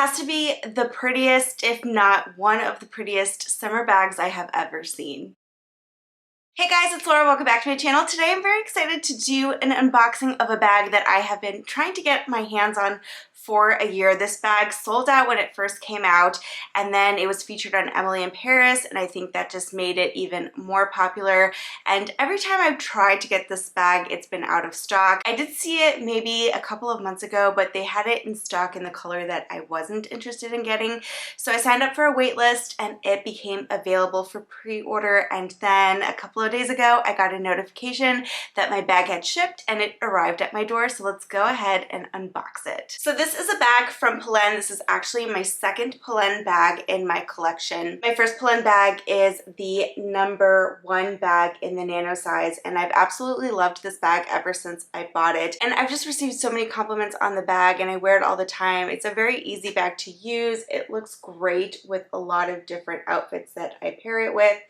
has to be the prettiest, if not one of the prettiest summer bags I have ever seen. Hey guys, it's Laura. Welcome back to my channel. Today I'm very excited to do an unboxing of a bag that I have been trying to get my hands on for a year. This bag sold out when it first came out, and then it was featured on Emily in Paris, and I think that just made it even more popular. And every time I've tried to get this bag, it's been out of stock. I did see it maybe a couple of months ago, but they had it in stock in the color that I wasn't interested in getting. So I signed up for a wait list and it became available for pre-order, and then a couple of days ago I got a notification that my bag had shipped and it arrived at my door. So let's go ahead and unbox it. So this is a bag from Polene. This is actually my second Polene bag in my collection. My first Polene bag is the #1 bag in the nano size, and I've absolutely loved this bag ever since I bought it. And I've just received so many compliments on the bag, and I wear it all the time. It's a very easy bag to use. It looks great with a lot of different outfits that I pair it with,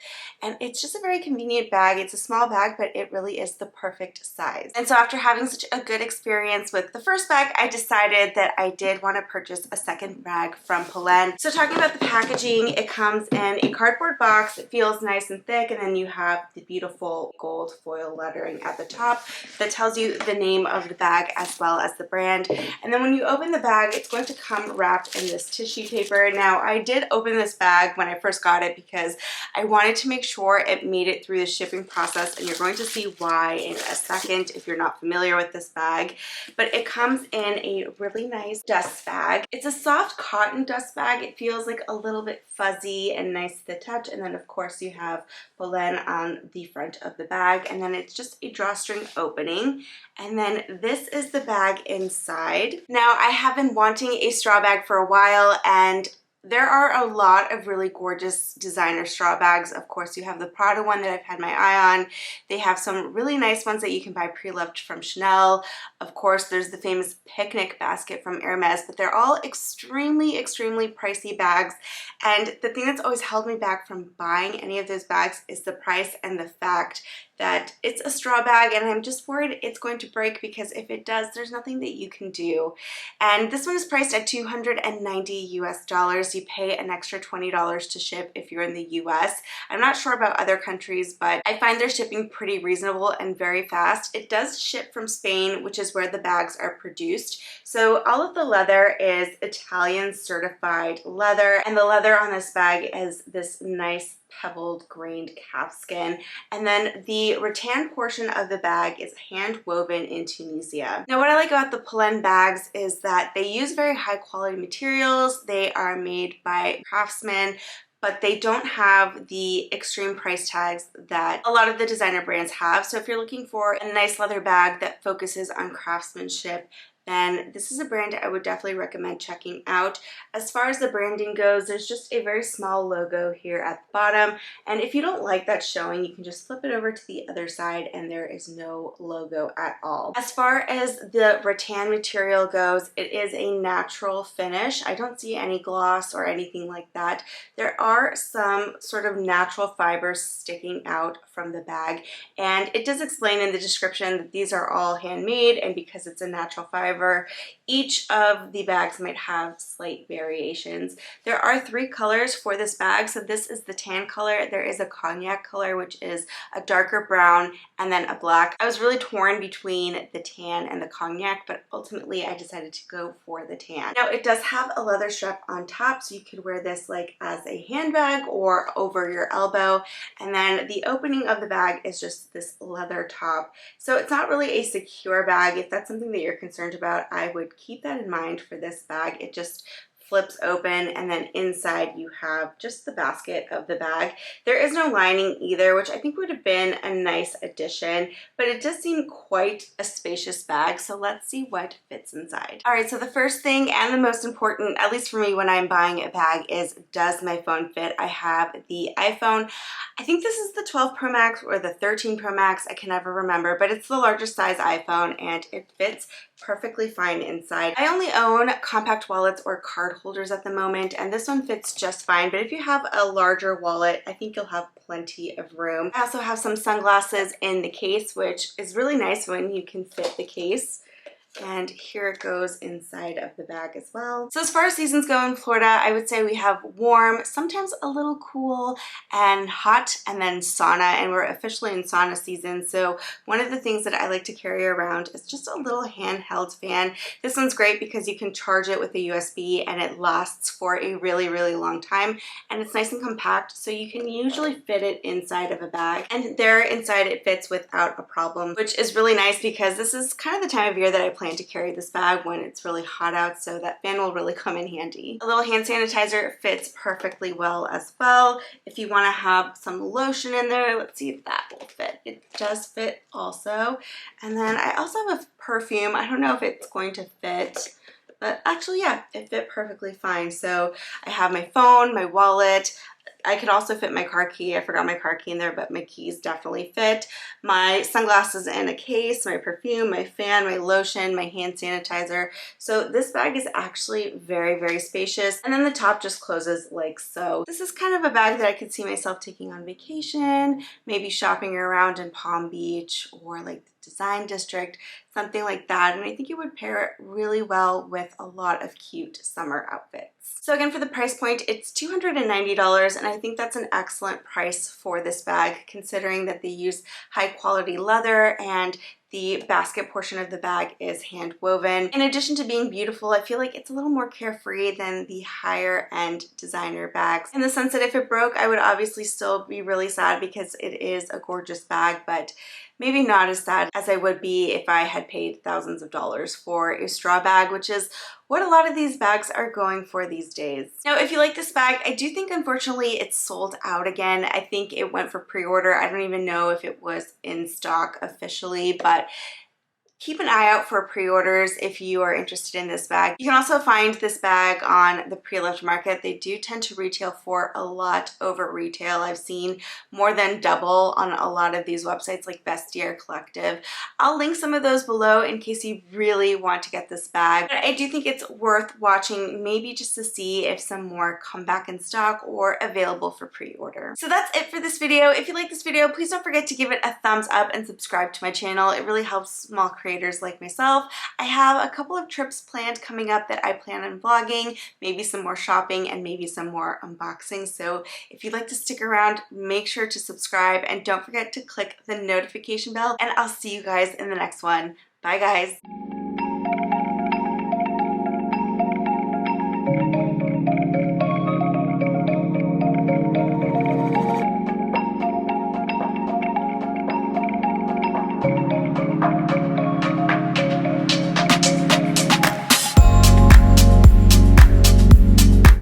and it's just a very convenient bag. It's a small bag, but it really is the perfect size. And so after having such a good experience with the first bag, I decided that I did want to purchase a second bag from Polene. So talking about the packaging, it comes in a cardboard box. It feels nice and thick, and then you have the beautiful gold foil lettering at the top that tells you the name of the bag as well as the brand. And then when you open the bag, it's going to come wrapped in this tissue paper. Now, I did open this bag when I first got it because I wanted to make sure it made it through the shipping process, and you're going to see why in a second if you're not familiar with this bag. But it comes in a really nice dust bag. It's a soft cotton dust bag. It feels like a little bit fuzzy and nice to the touch. And then of course you have Polene on the front of the bag, and then it's just a drawstring opening. And then this is the bag inside. Now, I have been wanting a straw bag for a while, and there are a lot of really gorgeous designer straw bags. Of course, you have the Prada one that I've had my eye on. They have some really nice ones that you can buy pre-loved from Chanel. Of course, there's the famous picnic basket from Hermes, but they're all extremely, extremely pricey bags. And the thing that's always held me back from buying any of those bags is the price and the fact that it's a straw bag, and I'm just worried it's going to break, because if it does, there's nothing that you can do. And this one is priced at $290 US. You pay an extra $20 to ship if you're in the US. I'm not sure about other countries, but I find their shipping pretty reasonable and very fast. It does ship from Spain, which is where the bags are produced. So all of the leather is Italian certified leather, and the leather on this bag is this nice pebbled grained calfskin, and then the rattan portion of the bag is hand woven in Tunisia. Now, what I like about the Polene bags is that they use very high quality materials. They are made by craftsmen, but they don't have the extreme price tags that a lot of the designer brands have. So if you're looking for a nice leather bag that focuses on craftsmanship, then this is a brand I would definitely recommend checking out. As far as the branding goes, there's just a very small logo here at the bottom, and if you don't like that showing, you can just flip it over to the other side and there is no logo at all. As far as the rattan material goes, it is a natural finish. I don't see any gloss or anything like that. There are some sort of natural fibers sticking out from the bag, and it does explain in the description that these are all handmade, and because it's a natural fiber, each of the bags might have slight variations. There are 3 colors for this bag. So this is the tan color. There is a cognac color, which is a darker brown, and then a black. I was really torn between the tan and the cognac, but ultimately I decided to go for the tan. Now, it does have a leather strap on top, so you could wear this like as a handbag or over your elbow. And then the opening of the bag is just this leather top. So it's not really a secure bag. If that's something that you're concerned about, I would keep that in mind for this bag. It just flips open, and then inside you have just the basket of the bag. There is no lining either, which I think would have been a nice addition, but it does seem quite a spacious bag, so let's see what fits inside. All right, so the first thing and the most important, at least for me when I'm buying a bag, is does my phone fit? I have the iPhone. I think this is the 12 Pro Max or the 13 Pro Max, I can never remember, but it's the largest size iPhone and it fits perfectly fine inside. I only own compact wallets or card holders at the moment, and this one fits just fine, but if you have a larger wallet, I think you'll have plenty of room. I also have some sunglasses in the case, which is really nice when you can fit the case. And here it goes inside of the bag as well. So as far as seasons go in Florida, I would say we have warm, sometimes a little cool and hot, and then sauna, and we're officially in sauna season. So one of the things that I like to carry around is just a little handheld fan. This one's great because you can charge it with a USB and it lasts for a really, really long time, and it's nice and compact, so you can usually fit it inside of a bag, and there inside it fits without a problem, which is really nice because this is kind of the time of year that I plan to carry this bag when it's really hot out, so that fan will really come in handy. A little hand sanitizer fits perfectly well as well. If you want to have some lotion in there, let's see if that will fit. It does fit also. And then I also have a perfume. I don't know if it's going to fit, but actually, yeah, it fit perfectly fine. So I have my phone, my wallet. I could also fit my car key. I forgot my car key in there, but my keys definitely fit. My sunglasses in a case, my perfume, my fan, my lotion, my hand sanitizer. So this bag is actually very, very spacious. And then the top just closes like so. This is kind of a bag that I could see myself taking on vacation, maybe shopping around in Palm Beach or like the Design District, something like that. And I think it would pair it really well with a lot of cute summer outfits. So again, for the price point, it's $290, and I think that's an excellent price for this bag considering that they use high quality leather and the basket portion of the bag is hand woven. In addition to being beautiful, I feel like it's a little more carefree than the higher end designer bags, in the sense that if it broke, I would obviously still be really sad because it is a gorgeous bag, but maybe not as sad as I would be if I had paid thousands of dollars for a straw bag, which is what a lot of these bags are going for these days. Now, if you like this bag, I do think unfortunately it's sold out again. I think it went for pre-order. I don't even know if it was in stock officially, but keep an eye out for pre-orders if you are interested in this bag. You can also find this bag on the pre-loved market. They do tend to retail for a lot over retail. I've seen more than double on a lot of these websites like Vestiaire Collective. I'll link some of those below in case you really want to get this bag. But I do think it's worth watching, maybe just to see if some more come back in stock or available for pre-order. So that's it for this video. If you like this video, please don't forget to give it a thumbs up and subscribe to my channel. It really helps small creators like myself. I have a couple of trips planned coming up that I plan on vlogging, maybe some more shopping and maybe some more unboxing. So if you'd like to stick around, make sure to subscribe and don't forget to click the notification bell, and I'll see you guys in the next one. Bye guys.